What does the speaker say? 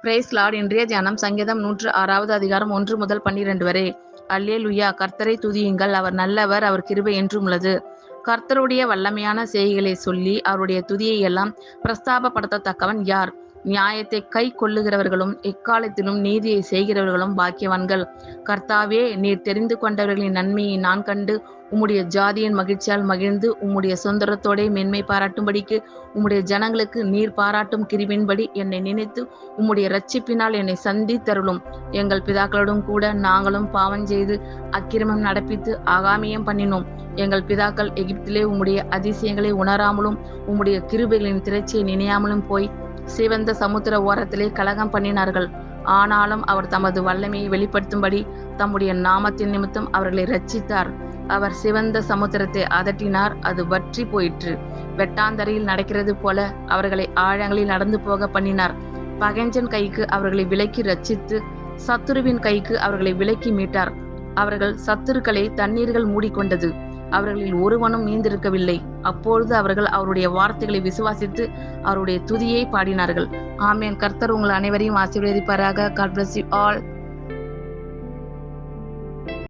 Price Lord. இன்றைய தியானம் சங்கீதம் 106வது அதிகாரம் 1 முதல் 12 வரை. அல்லேலூயா. கர்த்தரை துதியுங்கள், அவர் நல்லவர், அவர் கிருபை என்றும் உள்ளது. கர்த்தருடைய வல்லமையான செய்கைகளை சொல்லி அவருடைய துதியை எல்லாம் பிரஸ்தாபப்படுத்தத்தக்கவன் யார்? நியாயத்தை கை கொள்ளுகிறவர்களும் எக்காலத்திலும் நீதியை செய்கிறவர்களும் பாக்கியவான்கள். கர்த்தாவே, நீர் தெரிந்து கொண்டவர்களின் நன்மையை நான் கண்டு உம்முடைய ஜாதியின் மகிழ்ச்சியால் மகிழ்ந்து உம்முடைய சுதந்திரத்தோடே மேன்மை பாராட்டும்படிக்கு உம்முடைய ஜனங்களுக்கு நீர் பாராட்டும் கிருபையின்படி என்னை நினைத்து உம்முடைய இரட்சிப்பினால் என்னை சந்தித்தருளும். எங்கள் பிதாக்களோடும் கூட நாங்களும் பாவம் செய்து அக்கிரமம் நடப்பித்து ஆகாமியம் பண்ணினோம். எங்கள் பிதாக்கள் எகிப்திலே உம்முடைய அதிசயங்களை உணராமலும் உம்முடைய கிருபைகளின் திரட்சியை நினையாமலும் போய் சிவந்த சமுத்திர ஓரத்திலே கலகம் பண்ணினார்கள். ஆனாலும் அவர் தமது வல்லமையை வெளிப்படுத்தும்படி தம்முடைய நாமத்தின் நிமித்தம் அவர்களை இரட்சித்தார். அவர் சிவந்த சமுத்திரத்தை அதட்டினார், அது வற்றி போயிற்று. வெட்டாந்தரையில் நடக்கிறது போல அவர்களை ஆழங்களில் நடந்து போக பண்ணினார். பகைஞ்சன் கைக்கு அவர்களை விலக்கி ரட்சித்து சத்துருவின் கைக்கு அவர்களை விலக்கி மீட்டார். அவர்கள் சத்துருக்களை தண்ணீர்கள் மூடிக்கொண்டது, அவர்களில் ஒருவனும் மீந்திருக்கவில்லை. அப்பொழுது அவர்கள் அவருடைய வார்த்தைகளை விசுவாசித்து அவருடைய துதியை பாடினார்கள். ஆமென். கர்த்தர் உங்கள் அனைவரையும் ஆசீர்வதிப்பாராக. God bless you all.